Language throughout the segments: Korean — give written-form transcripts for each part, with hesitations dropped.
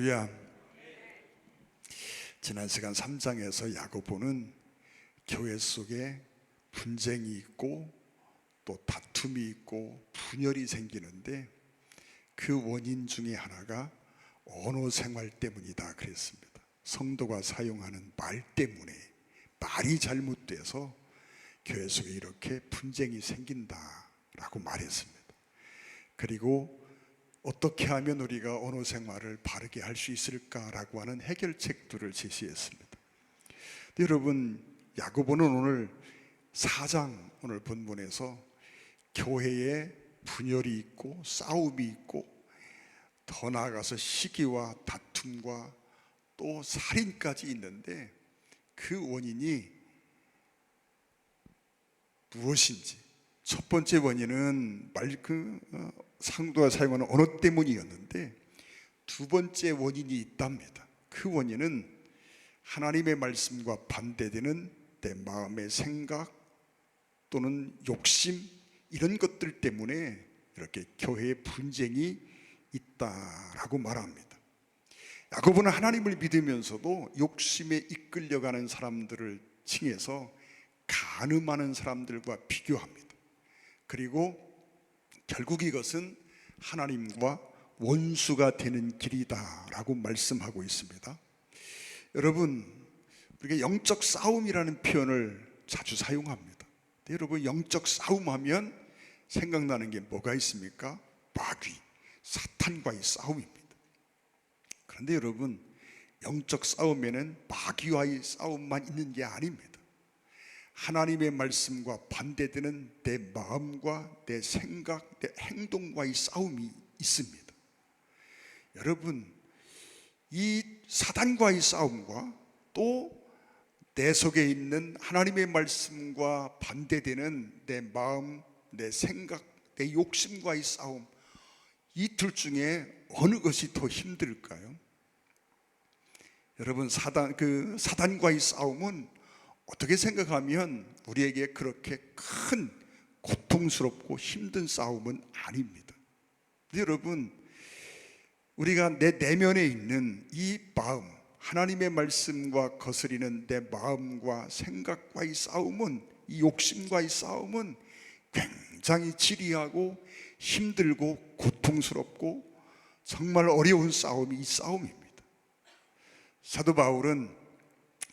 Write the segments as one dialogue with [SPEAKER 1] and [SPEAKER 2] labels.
[SPEAKER 1] 할렐루야. 지난 시간 3장에서 야고보는 교회 속에 분쟁이 있고 또 다툼이 있고 분열이 생기는데 그 원인 중에 하나가 언어 생활 때문이다 그랬습니다. 성도가 사용하는 말 때문에, 말이 잘못돼서 교회 속에 이렇게 분쟁이 생긴다라고 말했습니다. 그리고 어떻게 하면 우리가 언어 생활을 바르게 할 수 있을까라고 하는 해결책들을 제시했습니다. 여러분, 야고보는 오늘 4장 오늘 본문에서 교회에 분열이 있고 싸움이 있고 더 나아가서 시기와 다툼과 또 살인까지 있는데 그 원인이 무엇인지, 첫 번째 원인은 상도가 사용하는 언어 때문이었는데 두 번째 원인이 있답니다. 그 원인은 하나님의 말씀과 반대되는 내 마음의 생각 또는 욕심, 이런 것들 때문에 이렇게 교회에 분쟁이 있다라고 말합니다. 야고보는 하나님을 믿으면서도 욕심에 이끌려가는 사람들을 칭해서 간음하는 사람들과 비교합니다. 그리고 결국 이것은 하나님과 원수가 되는 길이다라고 말씀하고 있습니다. 여러분, 우리가 영적 싸움이라는 표현을 자주 사용합니다. 여러분, 영적 싸움하면 생각나는 게 뭐가 있습니까? 마귀, 사탄과의 싸움입니다. 그런데 여러분, 영적 싸움에는 마귀와의 싸움만 있는 게 아닙니다. 하나님의 말씀과 반대되는 내 마음과 내 생각, 내 행동과의 싸움이 있습니다. 여러분, 이 사단과의 싸움과 또 내 속에 있는 하나님의 말씀과 반대되는 내 마음, 내 생각, 내 욕심과의 싸움, 이 둘 중에 어느 것이 더 힘들까요? 여러분, 사단과의 싸움은 어떻게 생각하면 우리에게 그렇게 큰 고통스럽고 힘든 싸움은 아닙니다. 여러분, 우리가 내 내면에 있는 이 마음, 하나님의 말씀과 거스리는 내 마음과 생각과의 싸움은, 이 욕심과의 싸움은 굉장히 지리하고 힘들고 고통스럽고 정말 어려운 싸움이 이 싸움입니다. 사도 바울은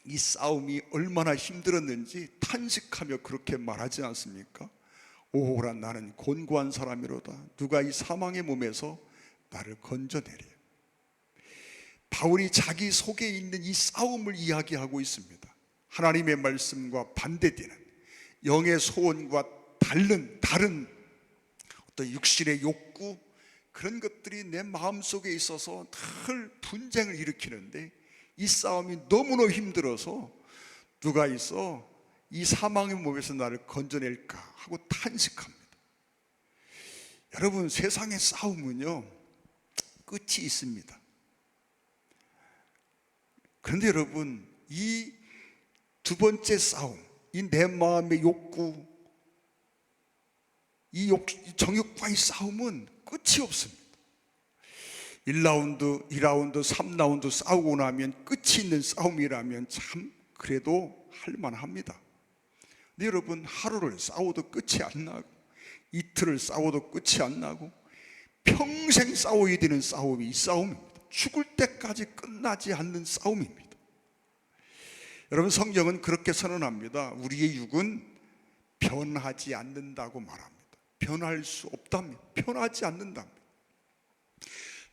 [SPEAKER 1] 이 싸움이 얼마나 힘들었는지 탄식하며 그렇게 말하지 않습니까? 오호라, 나는 곤고한 사람이로다. 누가 이 사망의 몸에서 나를 건져내리. 바울이 자기 속에 있는 이 싸움을 이야기하고 있습니다. 하나님의 말씀과 반대되는 영의 소원과 다른 어떤 육신의 욕구, 그런 것들이 내 마음속에 있어서 늘 분쟁을 일으키는데 이 싸움이 너무나 힘들어서 누가 있어 이 사망의 몸에서 나를 건져낼까 하고 탄식합니다. 여러분, 세상의 싸움은요 끝이 있습니다. 그런데 여러분, 이 두 번째 싸움, 이 내 마음의 욕구, 이 정욕과의 싸움은 끝이 없습니다. 1라운드, 2라운드, 3라운드 싸우고 나면 끝이 있는 싸움이라면 참 그래도 할만합니다. 근데 여러분, 하루를 싸워도 끝이 안 나고 이틀을 싸워도 끝이 안 나고 평생 싸워야 되는 싸움이 이 싸움입니다. 죽을 때까지 끝나지 않는 싸움입니다. 여러분, 성경은 그렇게 선언합니다. 우리의 육은 변하지 않는다고 말합니다. 변할 수 없답니다. 변하지 않는답니다.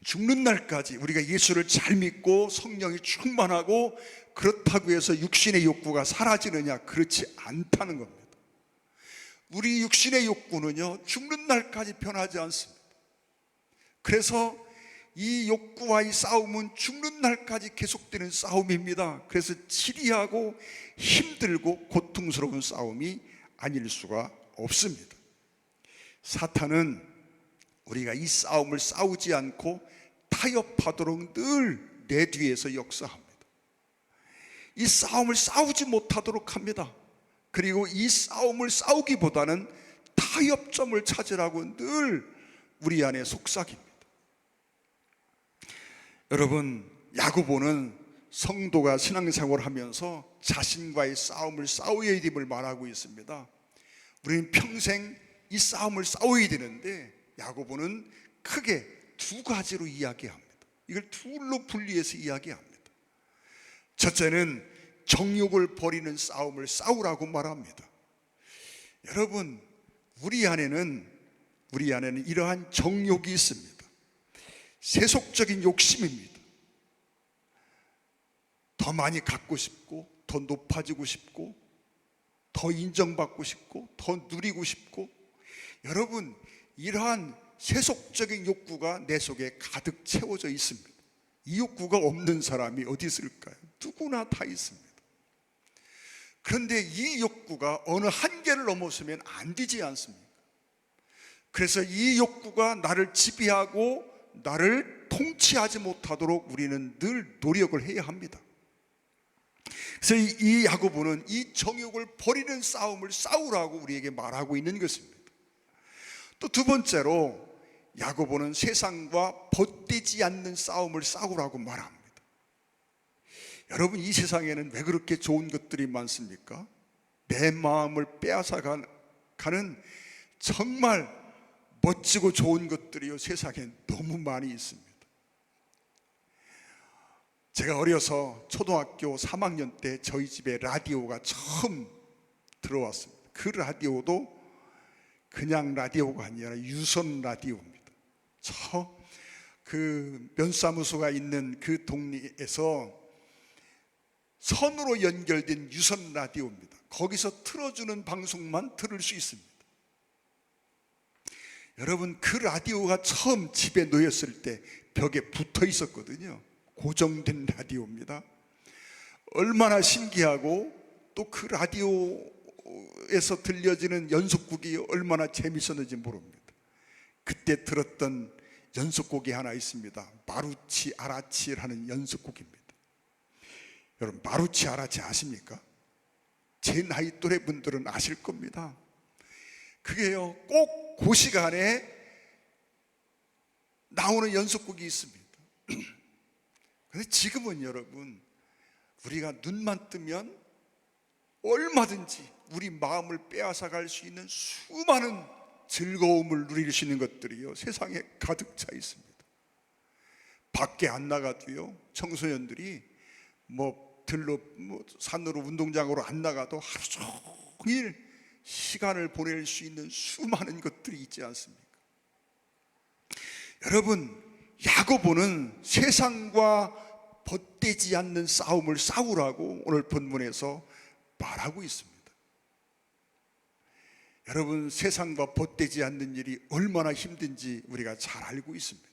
[SPEAKER 1] 죽는 날까지 우리가 예수를 잘 믿고 성령이 충만하고 그렇다고 해서 육신의 욕구가 사라지느냐? 그렇지 않다는 겁니다. 우리 육신의 욕구는요 죽는 날까지 변하지 않습니다. 그래서 이 욕구와의 싸움은 죽는 날까지 계속되는 싸움입니다. 그래서 지리하고 힘들고 고통스러운 싸움이 아닐 수가 없습니다. 사탄은 우리가 이 싸움을 싸우지 않고 타협하도록 늘 내 뒤에서 역사합니다. 이 싸움을 싸우지 못하도록 합니다. 그리고 이 싸움을 싸우기보다는 타협점을 찾으라고 늘 우리 안에 속삭입니다. 여러분, 야고보는 성도가 신앙생활을 하면서 자신과의 싸움을 싸워야 됨을 말하고 있습니다. 우리는 평생 이 싸움을 싸워야 되는데 야고보는 크게 두 가지로 이야기합니다. 이걸 둘로 분리해서 이야기합니다. 첫째는 정욕을 버리는 싸움을 싸우라고 말합니다. 여러분, 우리 안에는 이러한 정욕이 있습니다. 세속적인 욕심입니다. 더 많이 갖고 싶고, 더 높아지고 싶고, 더 인정받고 싶고, 더 누리고 싶고, 여러분, 이러한 세속적인 욕구가 내 속에 가득 채워져 있습니다. 이 욕구가 없는 사람이 어디 있을까요? 누구나 다 있습니다. 그런데 이 욕구가 어느 한계를 넘어서면 안 되지 않습니까? 그래서 이 욕구가 나를 지배하고 나를 통치하지 못하도록 우리는 늘 노력을 해야 합니다. 그래서 이 야고보는 이 정욕을 버리는 싸움을 싸우라고 우리에게 말하고 있는 것입니다. 또 두 번째로 야고보는 세상과 벗되지 않는 싸움을 싸우라고 말합니다. 여러분, 이 세상에는 왜 그렇게 좋은 것들이 많습니까? 내 마음을 빼앗아 가는 정말 멋지고 좋은 것들이요, 세상에 너무 많이 있습니다. 제가 어려서 초등학교 3학년 때 저희 집에 라디오가 처음 들어왔습니다. 그 라디오도 그냥 라디오가 아니라 유선 라디오입니다. 그 면사무소가 있는 그 동네에서 선으로 연결된 유선 라디오입니다. 거기서 틀어주는 방송만 들을 수 있습니다. 여러분, 그 라디오가 처음 집에 놓였을 때 벽에 붙어 있었거든요. 고정된 라디오입니다. 얼마나 신기하고 또 그 라디오에서 들려지는 연속곡이 얼마나 재밌었는지 모릅니다. 그때 들었던 연속곡이 하나 있습니다. 마루치 아라치라는 연속곡입니다. 여러분, 마루치 아라치 아십니까? 제 나이 또래 분들은 아실 겁니다. 그게요, 꼭 그 시간에 나오는 연속곡이 있습니다. 그런데 지금은 여러분, 우리가 눈만 뜨면 얼마든지 우리 마음을 빼앗아 갈 수 있는 수많은 즐거움을 누릴 수 있는 것들이요, 세상에 가득 차 있습니다. 밖에 안 나가도요, 청소년들이 산으로 운동장으로 안 나가도 하루 종일 시간을 보낼 수 있는 수많은 것들이 있지 않습니까? 여러분, 야고보는 세상과 벗되지 않는 싸움을 싸우라고 오늘 본문에서 말하고 있습니다. 여러분, 세상과 벗되지 않는 일이 얼마나 힘든지 우리가 잘 알고 있습니다.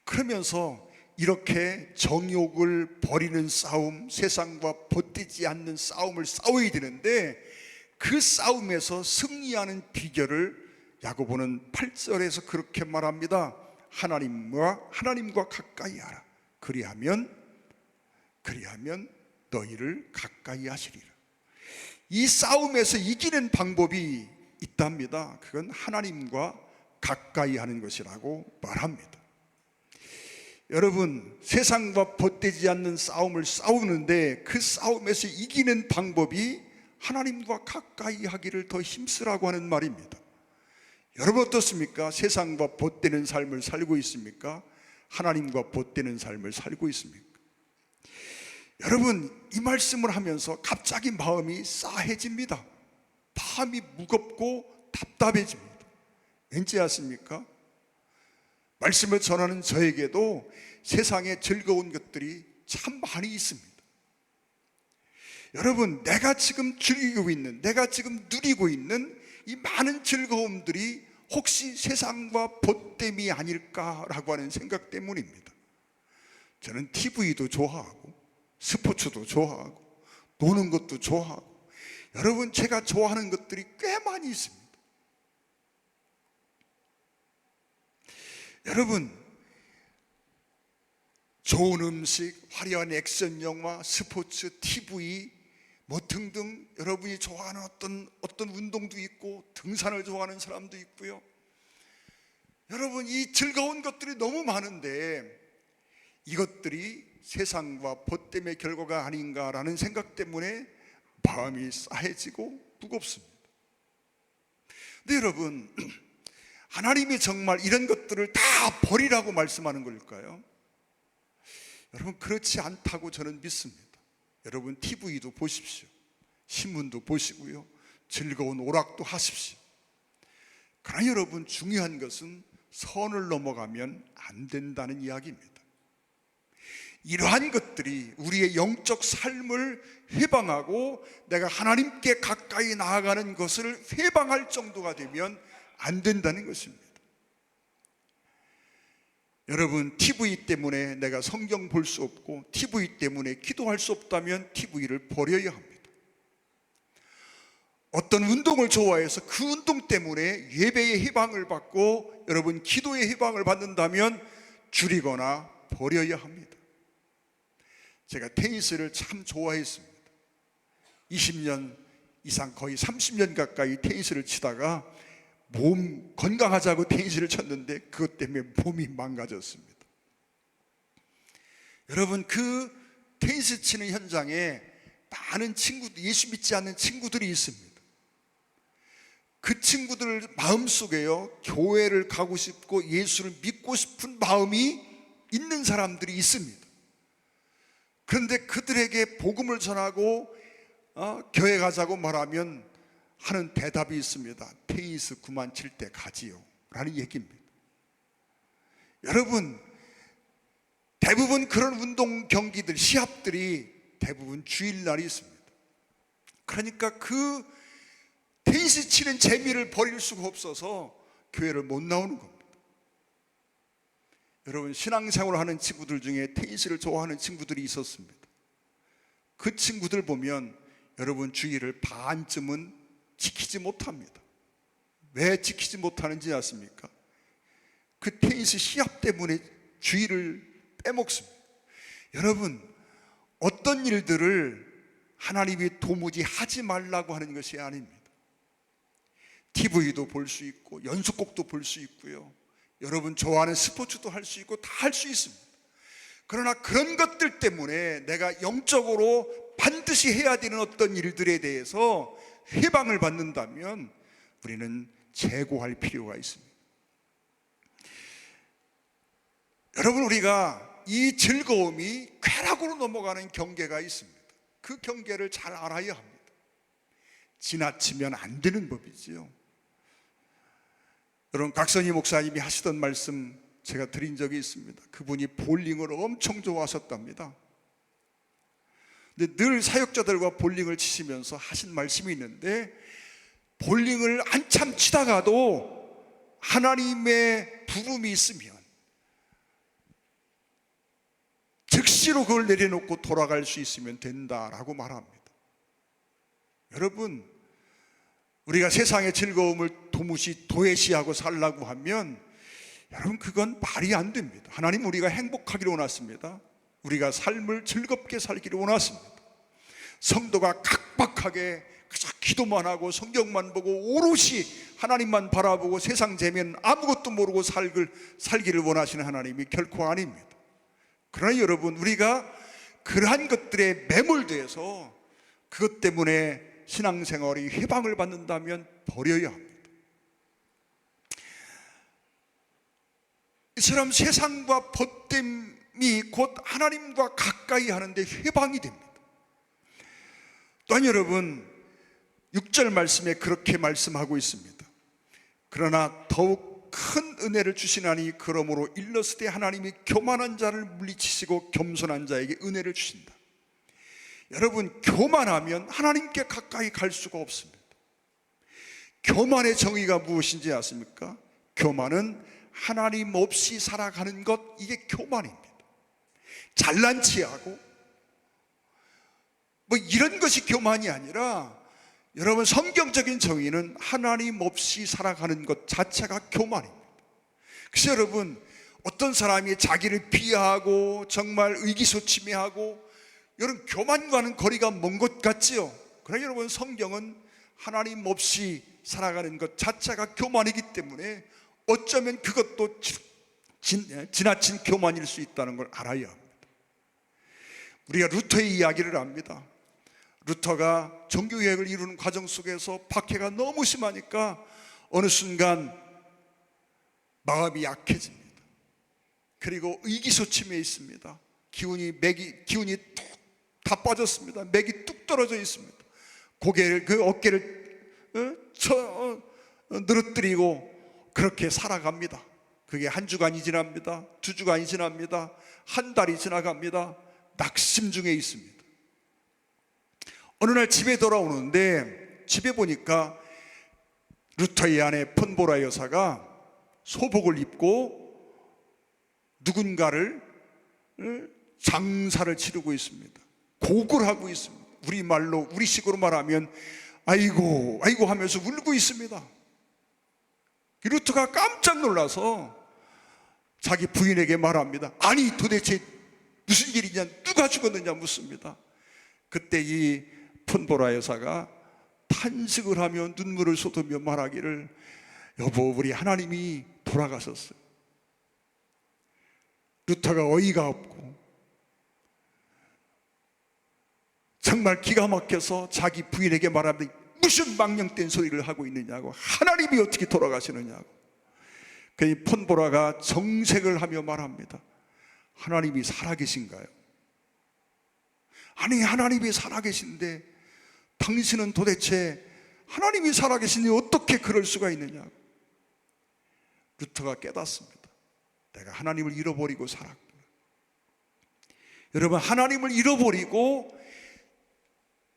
[SPEAKER 1] 그러면서 이렇게 정욕을 버리는 싸움, 세상과 벗되지 않는 싸움을 싸워야 되는데, 그 싸움에서 승리하는 비결을 야고보는 8절에서 그렇게 말합니다. 하나님과 가까이 하라. 그리하면 너희를 가까이 하시리라. 이 싸움에서 이기는 방법이 있답니다. 그건 하나님과 가까이 하는 것이라고 말합니다. 여러분, 세상과 벗되지 않는 싸움을 싸우는데 그 싸움에서 이기는 방법이 하나님과 가까이 하기를 더 힘쓰라고 하는 말입니다. 여러분, 어떻습니까? 세상과 벗되는 삶을 살고 있습니까? 하나님과 벗되는 삶을 살고 있습니까? 여러분, 이 말씀을 하면서 갑자기 마음이 싸해집니다. 마음이 무겁고 답답해집니다. 왠지 아십니까? 말씀을 전하는 저에게도 세상에 즐거운 것들이 참 많이 있습니다. 여러분, 내가 지금 즐기고 있는, 내가 지금 누리고 있는 이 많은 즐거움들이 혹시 세상과 벗됨이 아닐까라고 하는 생각 때문입니다. 저는 TV도 좋아하고 스포츠도 좋아하고 노는 것도 좋아하고, 여러분, 제가 좋아하는 것들이 꽤 많이 있습니다. 여러분, 좋은 음식, 화려한 액션 영화, 스포츠, TV 등등, 여러분이 좋아하는 어떤 운동도 있고, 등산을 좋아하는 사람도 있고요. 여러분, 이 즐거운 것들이 너무 많은데 이것들이 세상과 벗됨의 결과가 아닌가라는 생각 때문에 마음이 싸해지고 무겁습니다. 근데 여러분, 하나님이 정말 이런 것들을 다 버리라고 말씀하는 걸까요? 여러분, 그렇지 않다고 저는 믿습니다. 여러분, TV도 보십시오. 신문도 보시고요. 즐거운 오락도 하십시오. 그러나 여러분, 중요한 것은 선을 넘어가면 안 된다는 이야기입니다. 이러한 것들이 우리의 영적 삶을 회방하고 내가 하나님께 가까이 나아가는 것을 회방할 정도가 되면 안 된다는 것입니다. 여러분, TV 때문에 내가 성경 볼 수 없고 TV 때문에 기도할 수 없다면 TV를 버려야 합니다. 어떤 운동을 좋아해서 그 운동 때문에 예배의 해방을 받고 여러분 기도의 해방을 받는다면 줄이거나 버려야 합니다. 제가 테니스를 참 좋아했습니다. 20년 이상 거의 30년 가까이 테니스를 치다가 몸 건강하자고 테니스를 쳤는데 그것 때문에 몸이 망가졌습니다. 여러분, 그 테니스 치는 현장에 많은 친구들, 예수 믿지 않는 친구들이 있습니다. 그 친구들 마음속에요, 교회를 가고 싶고 예수를 믿고 싶은 마음이 있는 사람들이 있습니다. 그런데 그들에게 복음을 전하고 교회 가자고 말하면 하는 대답이 있습니다. 테니스 그만 칠 때 가지요 라는 얘기입니다. 여러분, 대부분 그런 운동 경기들, 시합들이 대부분 주일날이 있습니다. 그러니까 그 테니스 치는 재미를 버릴 수가 없어서 교회를 못 나오는 겁니다. 여러분, 신앙생활을 하는 친구들 중에 테니스를 좋아하는 친구들이 있었습니다. 그 친구들 보면 여러분 주일을 반쯤은 지키지 못합니다. 왜 지키지 못하는지 아십니까? 그 테니스 시합 때문에 주일을 빼먹습니다. 여러분, 어떤 일들을 하나님이 도무지 하지 말라고 하는 것이 아닙니다. TV도 볼 수 있고 연속곡도 볼 수 있고요, 여러분 좋아하는 스포츠도 할 수 있고 다 할 수 있습니다. 그러나 그런 것들 때문에 내가 영적으로 반드시 해야 되는 어떤 일들에 대해서 해방을 받는다면 우리는 재고할 필요가 있습니다. 여러분, 우리가 이 즐거움이 쾌락으로 넘어가는 경계가 있습니다. 그 경계를 잘 알아야 합니다. 지나치면 안 되는 법이지요. 여러분, 각선희 목사님이 하시던 말씀 제가 드린 적이 있습니다. 그분이 볼링을 엄청 좋아하셨답니다. 근데 늘 사역자들과 볼링을 치시면서 하신 말씀이 있는데, 볼링을 한참 치다가도 하나님의 부름이 있으면 즉시로 그걸 내려놓고 돌아갈 수 있으면 된다라고 말합니다. 여러분, 우리가 세상의 즐거움을 도무지 도외시하고 살라고 하면 여러분, 그건 말이 안 됩니다. 하나님, 우리가 행복하기를 원하십니다. 우리가 삶을 즐겁게 살기를 원하십니다. 성도가 각박하게 그저 기도만 하고 성경만 보고 오롯이 하나님만 바라보고 세상 재미는 아무것도 모르고 살기를 원하시는 하나님이 결코 아닙니다. 그러나 여러분, 우리가 그러한 것들에 매몰돼서 그것 때문에 신앙생활이 해방을 받는다면 버려야 합니다. 이처럼 세상과 벗됨이 곧 하나님과 가까이 하는데 해방이 됩니다. 또한 여러분, 6절 말씀에 그렇게 말씀하고 있습니다. 그러나 더욱 큰 은혜를 주시나니 그러므로 일렀을 때 하나님이 교만한 자를 물리치시고 겸손한 자에게 은혜를 주신다. 여러분, 교만하면 하나님께 가까이 갈 수가 없습니다. 교만의 정의가 무엇인지 아십니까? 교만은 하나님 없이 살아가는 것, 이게 교만입니다. 잘난 체하고 뭐 이런 것이 교만이 아니라, 여러분, 성경적인 정의는 하나님 없이 살아가는 것 자체가 교만입니다. 그래서 여러분, 어떤 사람이 자기를 비하하고 정말 의기소침해하고 여러분, 교만과는 거리가 먼 것 같지요. 그러나 여러분, 성경은 하나님 없이 살아가는 것 자체가 교만이기 때문에 어쩌면 그것도 지나친 교만일 수 있다는 걸 알아야 합니다. 우리가 루터의 이야기를 압니다. 루터가 종교개혁을 이루는 과정 속에서 박해가 너무 심하니까 어느 순간 마음이 약해집니다. 그리고 의기소침해 있습니다. 기운이 뚝 다 빠졌습니다. 맥이 뚝 떨어져 있습니다. 고개를, 그 어깨를 늘어뜨리고 그렇게 살아갑니다. 그게 한 주간이 지납니다. 두 주간이 지납니다. 한 달이 지나갑니다. 낙심 중에 있습니다. 어느 날 집에 돌아오는데 집에 보니까 루터의 아내 폰보라 여사가 소복을 입고 누군가를 장사를 치르고 있습니다. 곡을 하고 있습니다. 우리말로, 우리식으로 말하면 아이고 아이고 하면서 울고 있습니다. 루터가 깜짝 놀라서 자기 부인에게 말합니다. 아니 도대체 무슨 일이냐, 누가 죽었느냐 묻습니다. 그때 이 폰보라 여사가 탄식을 하며 눈물을 쏟으며 말하기를, 여보, 우리 하나님이 돌아가셨어요. 루터가 어이가 없고 정말 기가 막혀서 자기 부인에게 말합니다. 무슨 망령된 소리를 하고 있느냐고, 하나님이 어떻게 돌아가시느냐고. 그러니 폰보라가 정색을 하며 말합니다. 하나님이 살아계신가요? 아니, 하나님이 살아계신데 당신은 도대체 하나님이 살아계신데 어떻게 그럴 수가 있느냐고. 루터가 깨닫습니다. 내가 하나님을 잃어버리고 살았구나. 여러분, 하나님을 잃어버리고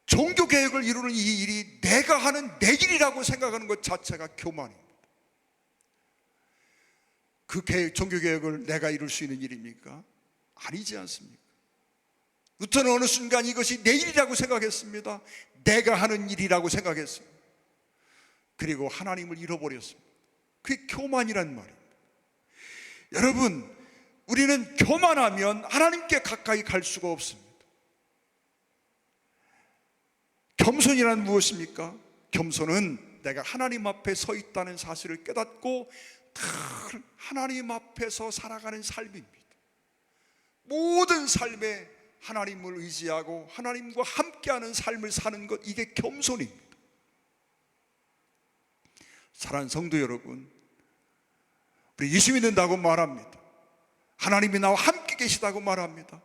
[SPEAKER 1] 종교개혁을 이루는 이 일이 내가 하는 내 일이라고 생각하는 것 자체가 교만입니다. 그 종교개혁을 내가 이룰 수 있는 일입니까? 아니지 않습니까? 루터는 어느 순간 이것이 내 일이라고 생각했습니다. 내가 하는 일이라고 생각했습니다. 그리고 하나님을 잃어버렸습니다. 그게 교만이란 말입니다. 여러분, 우리는 교만하면 하나님께 가까이 갈 수가 없습니다. 겸손이란 무엇입니까? 겸손은 내가 하나님 앞에 서 있다는 사실을 깨닫고 늘 하나님 앞에서 살아가는 삶입니다. 모든 삶에 하나님을 의지하고 하나님과 함께하는 삶을 사는 것, 이게 겸손입니다. 사랑하는 성도 여러분, 우리 예수 믿는다고 말합니다. 하나님이 나와 함께 계시다고 말합니다.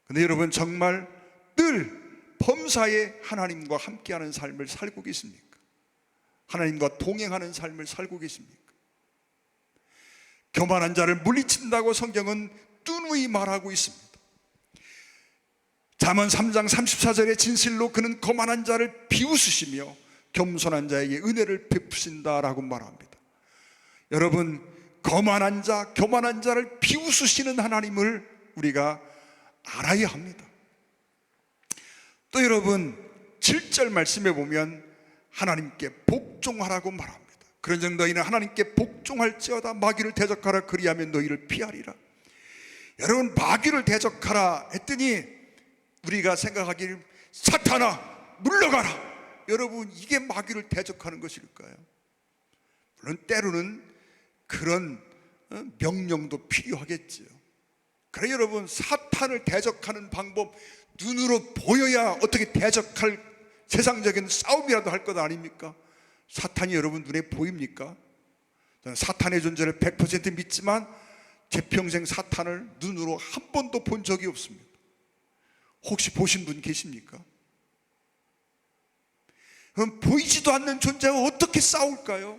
[SPEAKER 1] 그런데 여러분, 정말 늘 범사에 하나님과 함께하는 삶을 살고 계십니까? 하나님과 동행하는 삶을 살고 계십니까? 교만한 자를 물리친다고 성경은 뚜누이 말하고 있습니다. 잠언 3장 34절의 진실로 그는 거만한 자를 비웃으시며 겸손한 자에게 은혜를 베푸신다라고 말합니다. 여러분, 거만한 자, 교만한 자를 비웃으시는 하나님을 우리가 알아야 합니다. 또 여러분, 7절 말씀에 보면 하나님께 복종하라고 말합니다. 그런즉 너희는 하나님께 복종할지어다 마귀를 대적하라, 그리하면 너희를 피하리라. 여러분, 마귀를 대적하라 했더니 우리가 생각하기를 사탄아 물러가라, 여러분, 이게 마귀를 대적하는 것일까요? 물론 때로는 그런 명령도 필요하겠지요. 그래 여러분, 사탄을 대적하는 방법, 눈으로 보여야 어떻게 대적할 세상적인 싸움이라도 할 것 아닙니까? 사탄이 여러분 눈에 보입니까? 저는 사탄의 존재를 100% 믿지만 제 평생 사탄을 눈으로 한 번도 본 적이 없습니다. 혹시 보신 분 계십니까? 그럼 보이지도 않는 존재와 어떻게 싸울까요?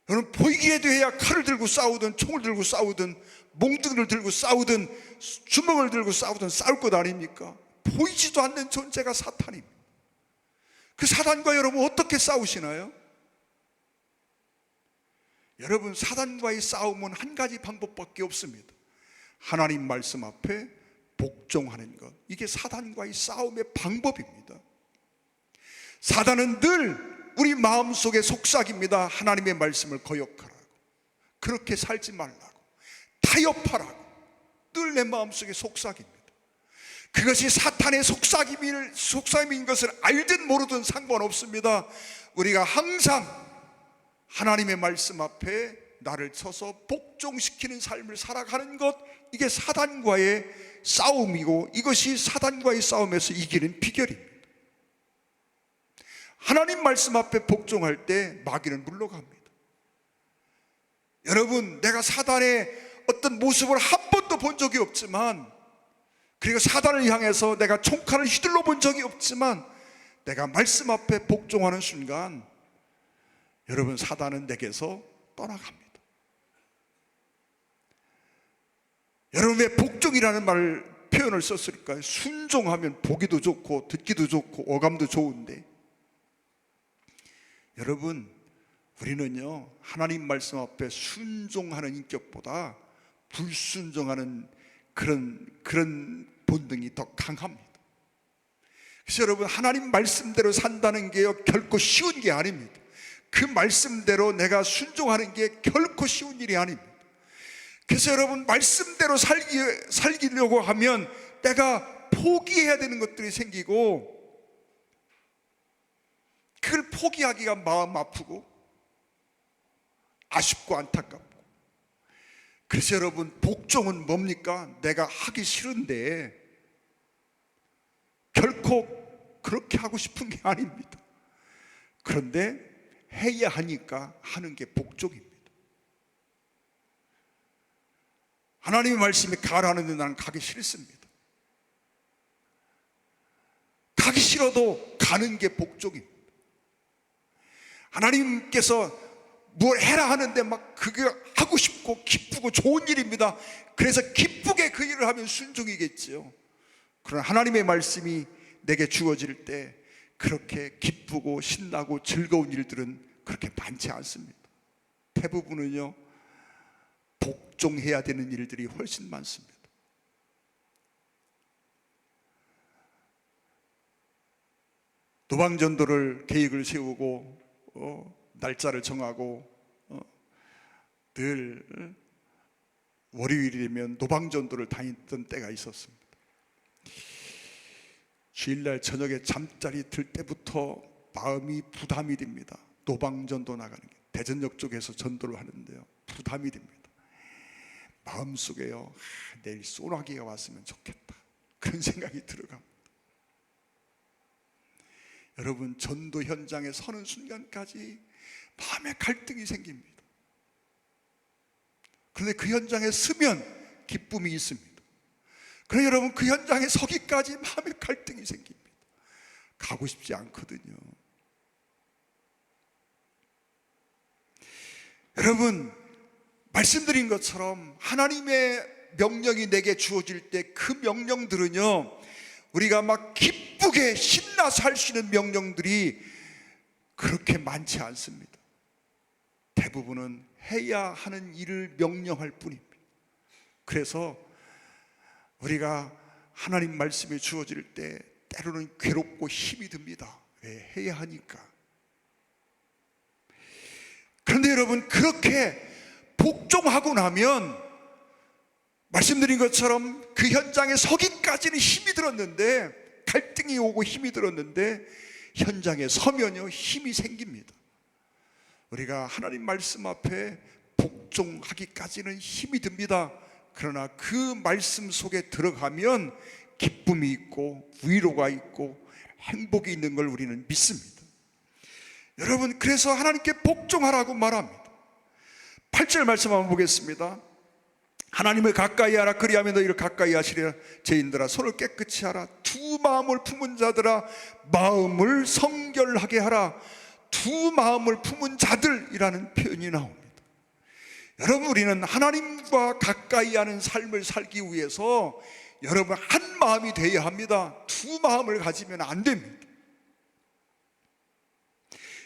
[SPEAKER 1] 여러분, 보이기라도 해야 칼을 들고 싸우든 총을 들고 싸우든 몽둥이를 들고 싸우든 주먹을 들고 싸우든 싸울 것 아닙니까? 보이지도 않는 존재가 사탄입니다. 그 사탄과 여러분 어떻게 싸우시나요? 여러분, 사탄과의 싸움은 한 가지 방법밖에 없습니다. 하나님 말씀 앞에 복종하는 것, 이게 사탄과의 싸움의 방법입니다. 사탄은 늘 우리 마음속에 속삭입니다. 하나님의 말씀을 거역하라고, 그렇게 살지 말라고, 타협하라고 늘 내 마음속에 속삭입니다. 그것이 사탄의 속삭임인 것을 알든 모르든 상관없습니다. 우리가 항상 하나님의 말씀 앞에 나를 쳐서 복종시키는 삶을 살아가는 것, 이게 사단과의 싸움이고 이것이 사단과의 싸움에서 이기는 비결입니다. 하나님 말씀 앞에 복종할 때 마귀는 물러갑니다. 여러분, 내가 사단의 어떤 모습을 한 번도 본 적이 없지만, 그리고 사단을 향해서 내가 총칼을 휘둘러 본 적이 없지만, 내가 말씀 앞에 복종하는 순간 여러분, 사단은 내게서 떠나갑니다. 여러분, 왜 복종이라는 표현을 썼을까요? 순종하면 보기도 좋고 듣기도 좋고 어감도 좋은데, 여러분, 우리는요 하나님 말씀 앞에 순종하는 인격보다 불순종하는 그런 본능이 더 강합니다. 그래서 여러분, 하나님 말씀대로 산다는 게요 결코 쉬운 게 아닙니다. 그 말씀대로 내가 순종하는 게 결코 쉬운 일이 아닙니다. 그래서 여러분, 말씀대로 살기려고 하면 내가 포기해야 되는 것들이 생기고, 그걸 포기하기가 마음 아프고 아쉽고 안타깝고. 그래서 여러분, 복종은 뭡니까? 내가 하기 싫은데 결코 그렇게 하고 싶은 게 아닙니다. 그런데 해야 하니까 하는 게 복종입니다. 하나님의 말씀이 가라는데 나는 가기 싫습니다. 가기 싫어도 가는 게 복종입니다. 하나님께서 뭘 해라 하는데 막 그게 하고 싶고 기쁘고 좋은 일입니다. 그래서 기쁘게 그 일을 하면 순종이겠지요. 그러나 하나님의 말씀이 내게 주어질 때 그렇게 기쁘고 신나고 즐거운 일들은 그렇게 많지 않습니다. 대부분은요 복종해야 되는 일들이 훨씬 많습니다. 노방전도를 계획을 세우고 날짜를 정하고 늘 월요일이 되면 노방전도를 다녔던 때가 있었습니다. 주일날 저녁에 잠자리 들 때부터 마음이 부담이 됩니다. 노방전도 나가는 게, 대전역 쪽에서 전도를 하는데요 부담이 됩니다. 마음속에요 내일 소나기가 왔으면 좋겠다, 그런 생각이 들어갑니다. 여러분, 전도 현장에 서는 순간까지 마음에 갈등이 생깁니다. 그런데 그 현장에 서면 기쁨이 있습니다. 그런데 여러분, 그 현장에 서기까지 마음에 갈등이 생깁니다. 가고 싶지 않거든요. 여러분, 말씀드린 것처럼 하나님의 명령이 내게 주어질 때 그 명령들은요 우리가 막 기쁘게 신나서 할 수 있는 명령들이 그렇게 많지 않습니다. 대부분은 해야 하는 일을 명령할 뿐입니다. 그래서 우리가 하나님 말씀이 주어질 때 때로는 괴롭고 힘이 듭니다. 왜? 해야 하니까. 그런데 여러분, 그렇게 복종하고 나면 말씀드린 것처럼 그 현장에 서기까지는 힘이 들었는데, 갈등이 오고 힘이 들었는데, 현장에 서면요 힘이 생깁니다. 우리가 하나님 말씀 앞에 복종하기까지는 힘이 듭니다. 그러나 그 말씀 속에 들어가면 기쁨이 있고 위로가 있고 행복이 있는 걸 우리는 믿습니다. 여러분, 그래서 하나님께 복종하라고 말합니다. 8절 말씀 한번 보겠습니다. 하나님을 가까이 하라, 그리하면 너희를 가까이 하시리라. 죄인들아, 손을 깨끗이 하라. 두 마음을 품은 자들아, 마음을 성결하게 하라. 두 마음을 품은 자들이라는 표현이 나옵니다. 여러분, 우리는 하나님과 가까이 하는 삶을 살기 위해서 여러분 한 마음이 되어야 합니다. 두 마음을 가지면 안 됩니다.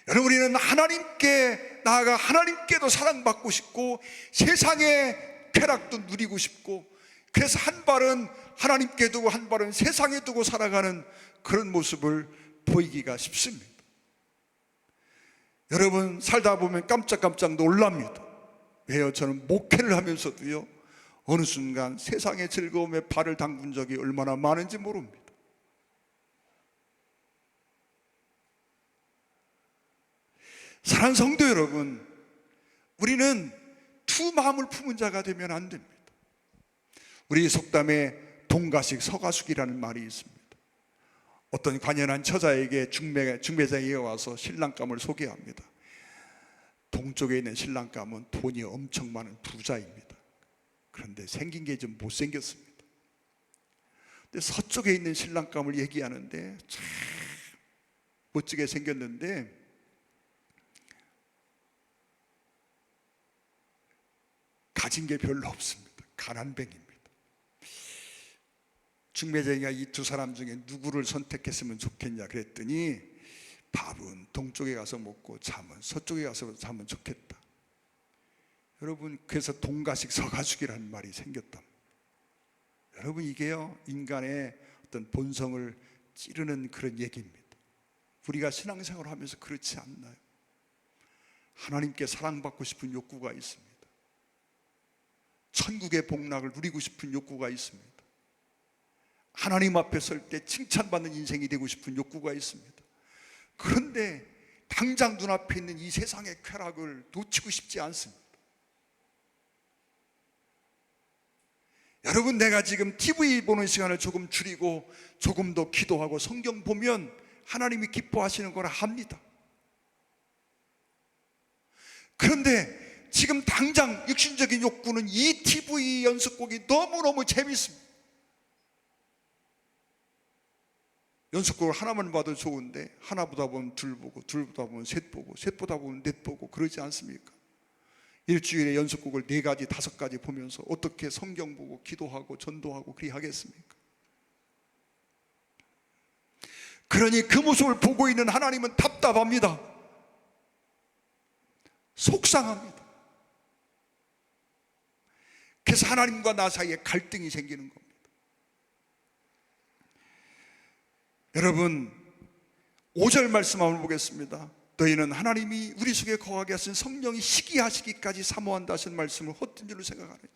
[SPEAKER 1] 여러분, 우리는 하나님께 나아가 하나님께도 사랑받고 싶고 세상의 쾌락도 누리고 싶고, 그래서 한 발은 하나님께 두고 한 발은 세상에 두고 살아가는 그런 모습을 보이기가 쉽습니다. 여러분, 살다 보면 깜짝깜짝 놀랍니다. 왜요? 저는 목회를 하면서도요 어느 순간 세상의 즐거움에 발을 담근 적이 얼마나 많은지 모릅니다. 사랑하는 성도 여러분, 우리는 두 마음을 품은 자가 되면 안 됩니다. 우리 속담에 동가식 서가숙이라는 말이 있습니다. 어떤 관연한 처자에게 중매장이 와서 신랑감을 소개합니다. 동쪽에 있는 신랑감은 돈이 엄청 많은 부자입니다. 그런데 생긴 게 좀 못생겼습니다. 근데 서쪽에 있는 신랑감을 얘기하는데 참 멋지게 생겼는데 가진 게 별로 없습니다. 가난뱅입니다. 중매쟁이가 이 두 사람 중에 누구를 선택했으면 좋겠냐 그랬더니 밥은 동쪽에 가서 먹고 잠은 서쪽에 가서 자면 좋겠다. 여러분, 그래서 동가식 서가숙이라는 말이 생겼다. 여러분, 이게요 인간의 어떤 본성을 찌르는 그런 얘기입니다. 우리가 신앙생활을 하면서 그렇지 않나요? 하나님께 사랑받고 싶은 욕구가 있습니다. 천국의 복락을 누리고 싶은 욕구가 있습니다. 하나님 앞에 설 때 칭찬받는 인생이 되고 싶은 욕구가 있습니다. 그런데 당장 눈앞에 있는 이 세상의 쾌락을 놓치고 싶지 않습니다. 여러분, 내가 지금 TV 보는 시간을 조금 줄이고 조금 더 기도하고 성경 보면 하나님이 기뻐하시는 걸 압니다. 그런데 지금 당장 육신적인 욕구는 이 TV 연습곡이 너무너무 재밌습니다. 연습곡을 하나만 봐도 좋은데 하나 보다 보면 둘 보고, 둘 보다 보면 셋 보고, 셋 보다 보면 넷 보고 그러지 않습니까? 일주일에 연습곡을 4가지, 5가지 보면서 어떻게 성경 보고 기도하고 전도하고 그리 하겠습니까? 그러니 그 모습을 보고 있는 하나님은 답답합니다. 속상합니다. 그래서 하나님과 나 사이에 갈등이 생기는 겁니다. 여러분, 5절 말씀 한번 보겠습니다. 너희는 하나님이 우리 속에 거하게 하신 성령이 시기하시기까지 사모한다 하신 말씀을 헛된 줄로 생각하느냐?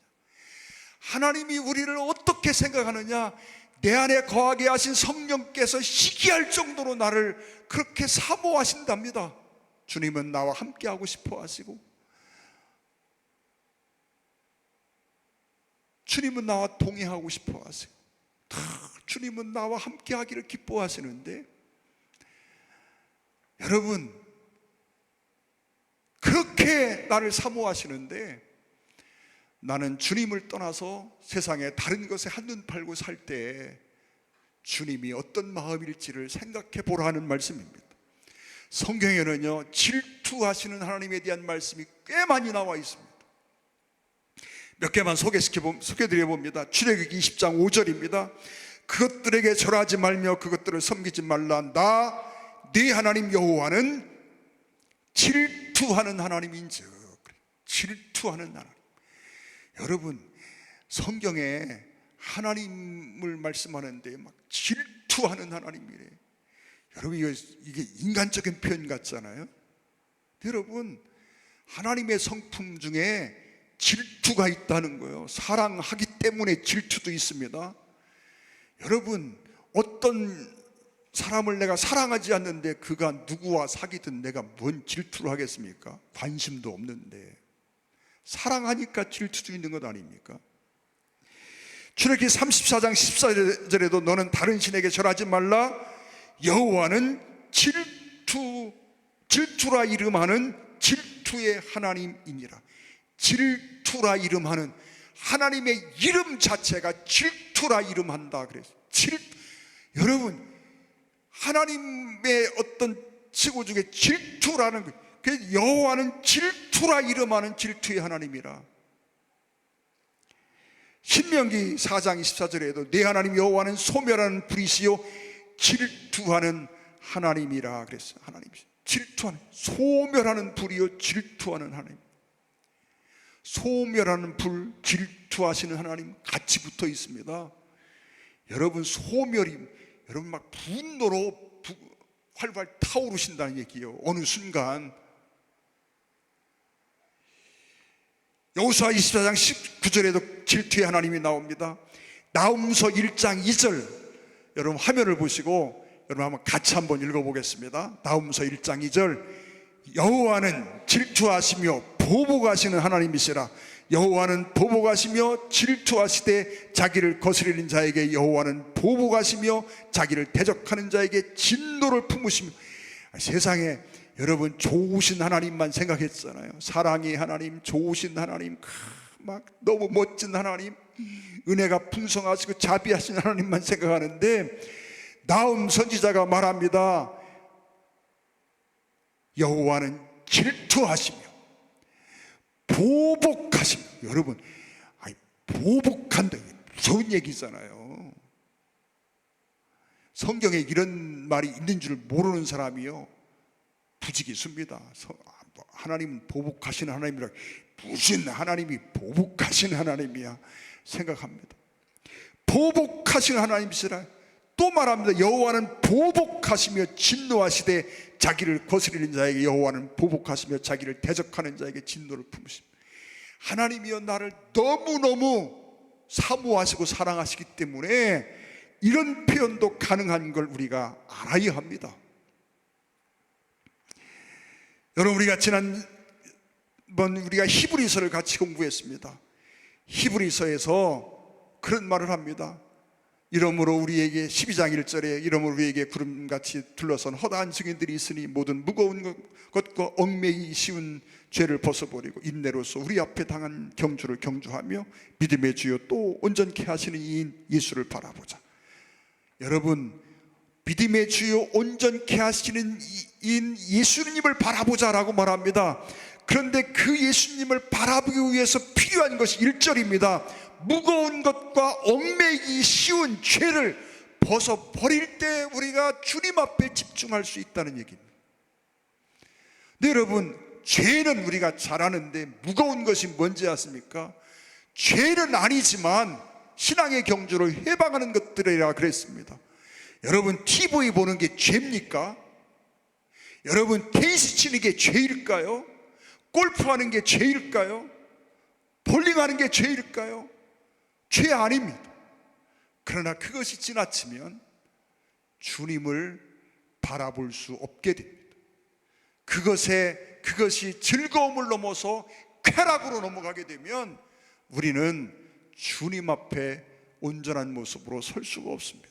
[SPEAKER 1] 하나님이 우리를 어떻게 생각하느냐? 내 안에 거하게 하신 성령께서 시기할 정도로 나를 그렇게 사모하신답니다. 주님은 나와 함께 하고 싶어 하시고, 주님은 나와 동행하고 싶어 하시고, 주님은 나와 함께 하기를 기뻐하시는데, 여러분, 그렇게 나를 사모하시는데 나는 주님을 떠나서 세상에 다른 것에 한눈 팔고 살 때 주님이 어떤 마음일지를 생각해 보라 하는 말씀입니다. 성경에는요 질투하시는 하나님에 대한 말씀이 꽤 많이 나와 있습니다. 몇 개만 소개드려 봅니다. 출애굽기 20장 5절입니다. 그것들에게 절하지 말며 그것들을 섬기지 말라. 나 네 하나님 여호와는 질투하는 하나님인즉. 질투하는 하나님. 여러분, 성경에 하나님을 말씀하는데 막 질투하는 하나님이래. 여러분, 이게 인간적인 표현 같잖아요. 여러분, 하나님의 성품 중에 질투가 있다는 거예요. 사랑하기 때문에 질투도 있습니다. 여러분, 어떤 사람을 내가 사랑하지 않는데 그가 누구와 사귀든 내가 뭔 질투를 하겠습니까? 관심도 없는데. 사랑하니까 질투도 있는 것 아닙니까? 출애굽기 34장 14절에도 너는 다른 신에게 절하지 말라. 여호와는 질투라 이름하는 질투의 하나님이니라. 질투라 이름하는 하나님의 이름 자체가 질투라 이름한다 그랬어요. 여러분, 하나님의 어떤 치고 중에 질투라는 거, 여호와는 질투라 이름하는 질투의 하나님이라. 신명기 4장 24절에도 내 하나님 여호와는 소멸하는 불이시요 질투하는 하나님이라 그랬어요. 하나님 질투하는, 소멸하는 불이요 질투하는 하나님. 소멸하는 불, 질투하시는 하나님 같이 붙어 있습니다. 여러분, 소멸이 여러분 막 분노로 활발 타오르신다는 얘기예요. 어느 순간. 여호수아 24장 19절에도 질투의 하나님이 나옵니다. 나훔서 1장 2절, 여러분 화면을 보시고 여러분 한번 같이 한번 읽어보겠습니다. 나훔서 1장 2절, 여호와는 질투하시며 보복하시는 하나님이시라. 여호와는 보복하시며 질투하시되 자기를 거스리는 자에게 여호와는 보복하시며 자기를 대적하는 자에게 진노를 품으시며. 세상에 여러분 좋으신 하나님만 생각했잖아요. 사랑의 하나님, 좋으신 하나님, 막 너무 멋진 하나님, 은혜가 풍성하시고 자비하신 하나님만 생각하는데, 나훔 선지자가 말합니다. 여호와는 질투하시며 보복하시며. 여러분, 보복한다, 무서운 얘기잖아요. 성경에 이런 말이 있는 줄 모르는 사람이요 부지기수입니다. 하나님은 보복하시는 하나님이라. 무슨 하나님이 보복하시는 하나님이야 생각합니다. 보복하시는 하나님이시라. 또 말합니다. 여호와는 보복하시며 진노하시되 자기를 거스리는 자에게 여호와는 보복하시며 자기를 대적하는 자에게 진노를 품으십니다. 하나님이여 나를 너무너무 사모하시고 사랑하시기 때문에 이런 표현도 가능한 걸 우리가 알아야 합니다. 여러분, 우리가 지난번 우리가 히브리서를 같이 공부했습니다. 히브리서에서 그런 말을 합니다. 이러므로 우리에게 12장 1절에 이러므로 우리에게 구름같이 둘러선 허다한 증인들이 있으니 모든 무거운 것과 얽매이기 쉬운 죄를 벗어버리고 인내로서 우리 앞에 당한 경주를 경주하며 믿음의 주요 또 온전케 하시는 이인 예수를 바라보자. 여러분, 믿음의 주요 온전케 하시는 이인 예수님을 바라보자라고 말합니다. 그런데 그 예수님을 바라보기 위해서 필요한 것이 1절입니다. 무거운 것과 얽매이기 쉬운 죄를 벗어버릴 때 우리가 주님 앞에 집중할 수 있다는 얘기입니다. 네, 여러분, 죄는 우리가 잘 아는데 무거운 것이 뭔지 아십니까? 죄는 아니지만 신앙의 경주를 해방하는 것들이라 그랬습니다. 여러분, TV 보는 게 죄입니까? 여러분, 테니스 치는 게 죄일까요? 골프하는 게 죄일까요? 볼링하는 게 죄일까요? 죄 아닙니다. 그러나 그것이 지나치면 주님을 바라볼 수 없게 됩니다. 그것이 즐거움을 넘어서 쾌락으로 넘어가게 되면 우리는 주님 앞에 온전한 모습으로 설 수가 없습니다.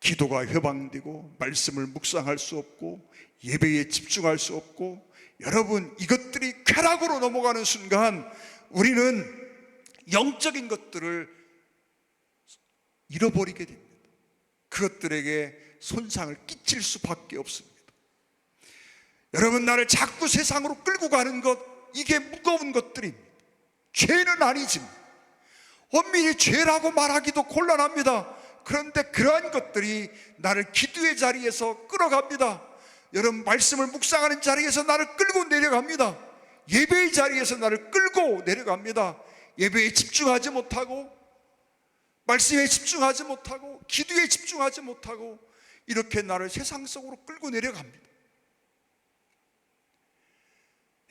[SPEAKER 1] 기도가 회방되고 말씀을 묵상할 수 없고 예배에 집중할 수 없고, 여러분, 이것들이 쾌락으로 넘어가는 순간 우리는 영적인 것들을 잃어버리게 됩니다. 그것들에게 손상을 끼칠 수밖에 없습니다. 여러분, 나를 자꾸 세상으로 끌고 가는 것, 이게 무거운 것들입니다. 죄는 아니지만 엄밀히 죄라고 말하기도 곤란합니다. 그런데 그러한 것들이 나를 기도의 자리에서 끌어갑니다. 여러분, 말씀을 묵상하는 자리에서 나를 끌고 내려갑니다. 예배의 자리에서 나를 끌고 내려갑니다. 예배에 집중하지 못하고, 말씀에 집중하지 못하고, 기도에 집중하지 못하고, 이렇게 나를 세상 속으로 끌고 내려갑니다.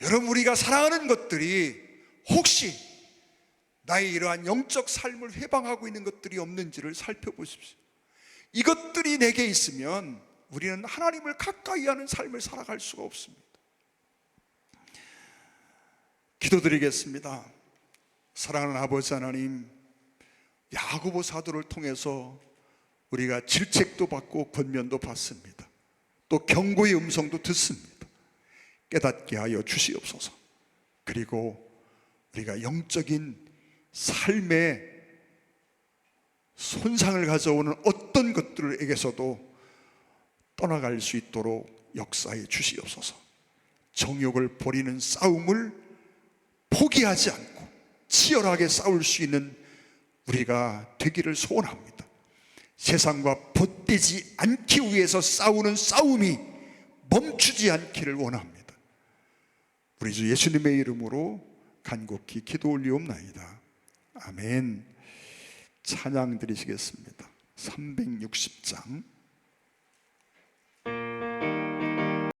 [SPEAKER 1] 여러분, 우리가 사랑하는 것들이 혹시 나의 이러한 영적 삶을 해방하고 있는 것들이 없는지를 살펴보십시오. 이것들이 내게 있으면 우리는 하나님을 가까이 하는 삶을 살아갈 수가 없습니다. 기도드리겠습니다. 사랑하는 아버지 하나님, 야고보 사도를 통해서 우리가 질책도 받고 권면도 받습니다. 또 경고의 음성도 듣습니다. 깨닫게 하여 주시옵소서. 그리고 우리가 영적인 삶에 손상을 가져오는 어떤 것들에게서도 떠나갈 수 있도록 역사해 주시옵소서. 정욕을 버리는 싸움을 포기하지 않고 치열하게 싸울 수 있는 우리가 되기를 소원합니다. 세상과 벗되지 않기 위해서 싸우는 싸움이 멈추지 않기를 원합니다. 우리 주 예수님의 이름으로 간곡히 기도 올리옵나이다. 아멘. 찬양 드리시겠습니다. 360장